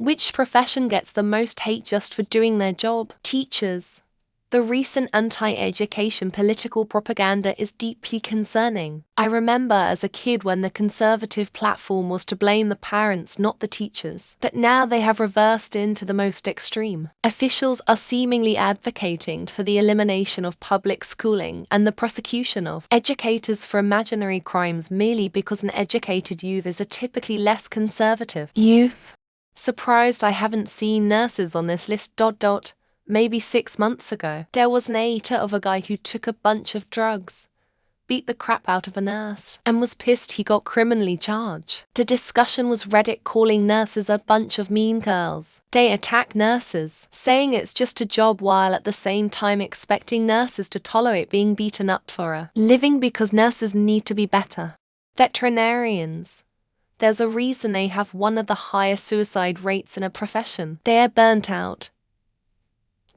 Which profession gets the most hate just for doing their job? Teachers. The recent anti-education political propaganda is deeply concerning. I remember as a kid when the conservative platform was to blame the parents, not the teachers. But now they have reversed into the most extreme. Officials are seemingly advocating for the elimination of public schooling and the prosecution of educators for imaginary crimes merely because an educated youth is a typically less conservative youth. Surprised I haven't seen nurses on this list. Maybe 6 months ago, there was an ATA of a guy who took a bunch of drugs, beat the crap out of a nurse, and was pissed he got criminally charged. The discussion was Reddit calling nurses a bunch of mean girls. They attack nurses, saying it's just a job while at the same time expecting nurses to tolerate being beaten up for a living because nurses need to be better. Veterinarians. There's a reason they have one of the highest suicide rates in a profession. They are burnt out.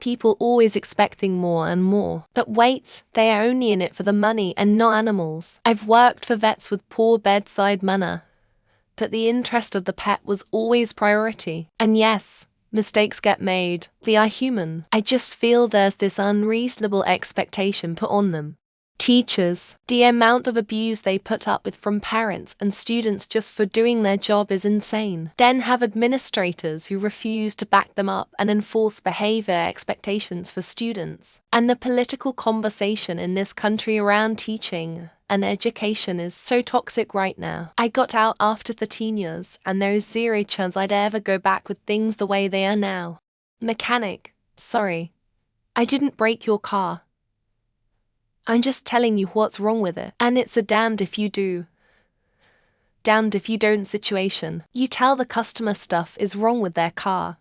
People always expecting more and more. But wait, they are only in it for the money and not animals. I've worked for vets with poor bedside manner, but the interest of the pet was always priority. And yes, mistakes get made. We are human. I just feel there's this unreasonable expectation put on them. Teachers. The amount of abuse they put up with from parents and students just for doing their job is insane. Then have administrators who refuse to back them up and enforce behavior expectations for students. And the political conversation in this country around teaching and education is so toxic right now. I got out after 13 years and there is zero chance I'd ever go back with things the way they are now. Mechanic. Sorry. I didn't break your car. I'm just telling you what's wrong with it. And it's a damned if you do, damned if you don't situation. You tell the customer stuff is wrong with their car.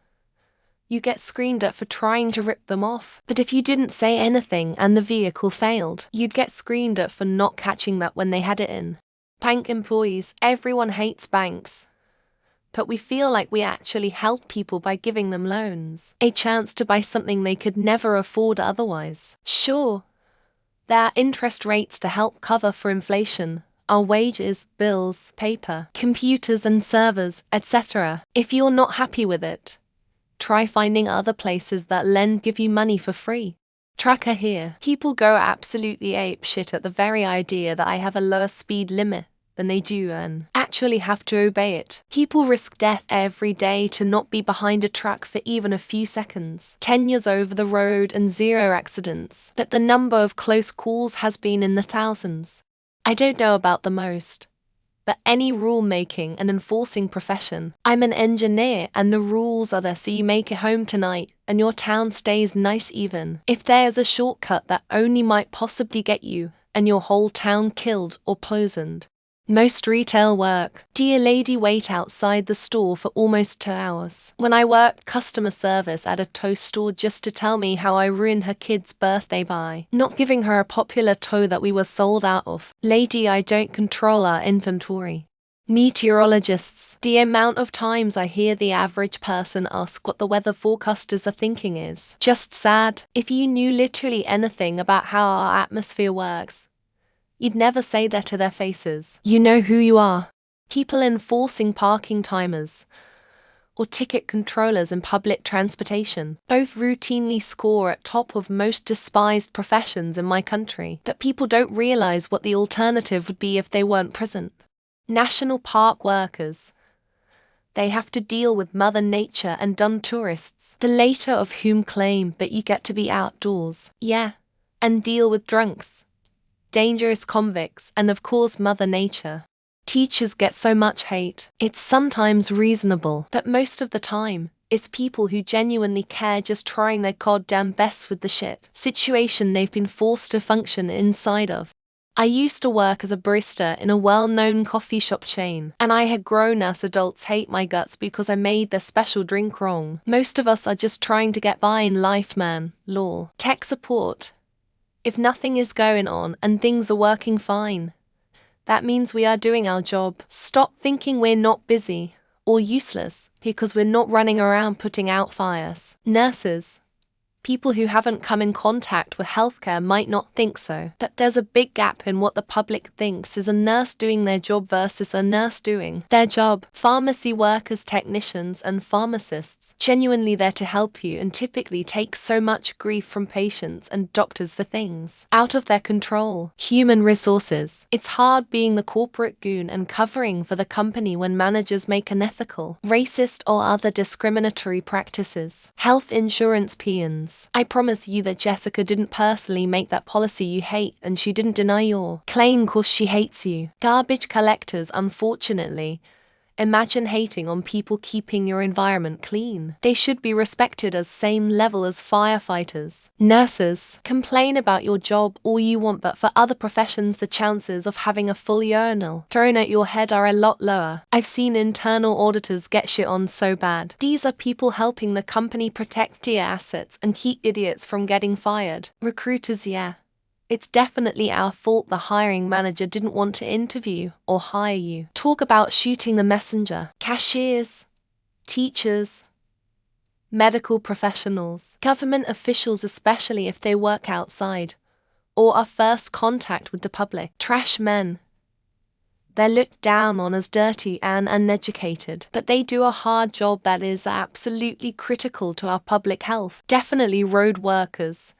You get screamed at for trying to rip them off. But if you didn't say anything and the vehicle failed, you'd get screamed at for not catching that when they had it in. Bank employees. Everyone hates banks. But we feel like we actually help people by giving them loans. A chance to buy something they could never afford otherwise. Sure. There are interest rates to help cover for inflation, our wages, bills, paper, computers and servers, etc. If you're not happy with it, try finding other places that give you money for free. Tracker here. People go absolutely apeshit at the very idea that I have a lower speed limit than they do and actually have to obey it. People risk death every day to not be behind a truck for even a few seconds. 10 years over the road and 0 accidents, but the number of close calls has been in the thousands. I don't know about the most, but any rule-making and enforcing profession. I'm an engineer and the rules are there so you make it home tonight and your town stays nice even. If there's a shortcut that only might possibly get you and your whole town killed or poisoned. Most retail work. Dear lady wait outside the store for almost 2 hours. When I worked customer service at a toy store just to tell me how I ruined her kid's birthday by not giving her a popular toy that we were sold out of. Lady, I don't control our inventory. Meteorologists. The amount of times I hear the average person ask what the weather forecasters are thinking is just sad. If you knew literally anything about how our atmosphere works, you'd never say that to their faces. You know who you are. People enforcing parking timers or ticket controllers in public transportation. Both routinely score at top of most despised professions in my country. But people don't realize what the alternative would be if they weren't present. National park workers. They have to deal with Mother Nature and dumb tourists, the latter of whom claim that you get to be outdoors. Yeah, and deal with drunks, dangerous convicts, and of course Mother Nature. Teachers get so much hate. It's sometimes reasonable, but most of the time, it's people who genuinely care just trying their goddamn best with the shit situation they've been forced to function inside of. I used to work as a barista in a well-known coffee shop chain, and I had grown as adults hate my guts because I made their special drink wrong. Most of us are just trying to get by in life, man. Lol. Tech support. If nothing is going on and things are working fine, that means we are doing our job. Stop thinking we're not busy or useless because we're not running around putting out fires. Nurses. People who haven't come in contact with healthcare might not think so. But there's a big gap in what the public thinks is a nurse doing their job versus a nurse doing their job. Pharmacy workers, technicians, and pharmacists genuinely there to help you and typically take so much grief from patients and doctors for things out of their control. Human resources. It's hard being the corporate goon and covering for the company when managers make unethical, racist, or other discriminatory practices. Health insurance peons. I promise you that Jessica didn't personally make that policy you hate, and she didn't deny your claim cause she hates you. Garbage collectors, unfortunately. Imagine hating on people keeping your environment clean. They should be respected as same level as firefighters. Nurses. Complain about your job all you want, but for other professions the chances of having a full urinal thrown at your head are a lot lower. I've seen internal auditors get shit on so bad. These are people helping the company protect their assets and keep idiots from getting fired. Recruiters, yeah. It's definitely our fault the hiring manager didn't want to interview or hire you. Talk about shooting the messenger. Cashiers, teachers, medical professionals, government officials, especially if they work outside or are first contact with the public. Trash men. They're looked down on as dirty and uneducated, but they do a hard job that is absolutely critical to our public health. Definitely road workers.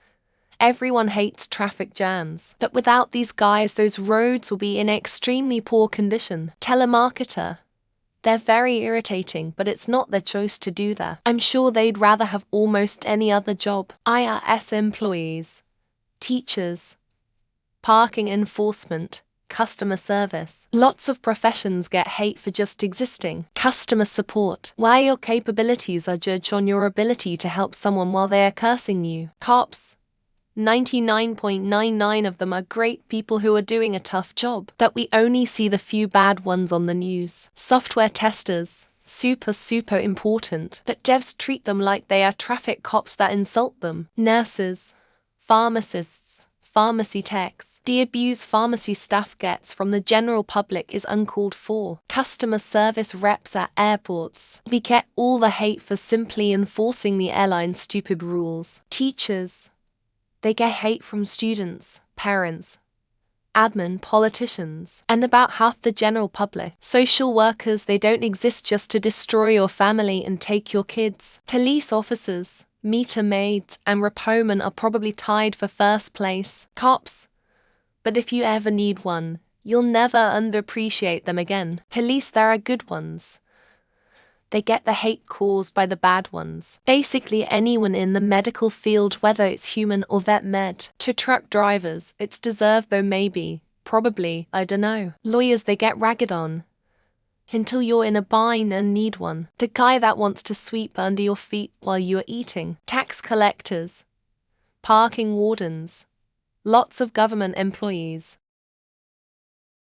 Everyone hates traffic jams, but without these guys those roads will be in extremely poor condition. Telemarketer. They're very irritating, but it's not their choice to do that. I'm sure they'd rather have almost any other job. IRS employees. Teachers. Parking enforcement. Customer service. Lots of professions get hate for just existing. Customer support. Why your capabilities are judged on your ability to help someone while they are cursing you. Cops. 99.99% of them are great people who are doing a tough job, but we only see the few bad ones on the news. Software testers. Super important, but devs treat them like they are traffic cops that insult them. Nurses. Pharmacists. Pharmacy techs. The abuse pharmacy staff gets from the general public is uncalled for. Customer service reps at airports. We get all the hate for simply enforcing the airline's stupid rules. Teachers. They get hate from students, parents, admin, politicians, and about half the general public. Social workers, they don't exist just to destroy your family and take your kids. Police officers, meter maids, and repomen are probably tied for first place. Cops. But if you ever need one, you'll never underappreciate them again. Police, there are good ones. They get the hate caused by the bad ones. Basically anyone in the medical field, whether it's human or vet med. To truck drivers, it's deserved though maybe, probably, I dunno. Lawyers, they get ragged on. Until you're in a bind and need one. The guy that wants to sweep under your feet while you are eating. Tax collectors. Parking wardens. Lots of government employees.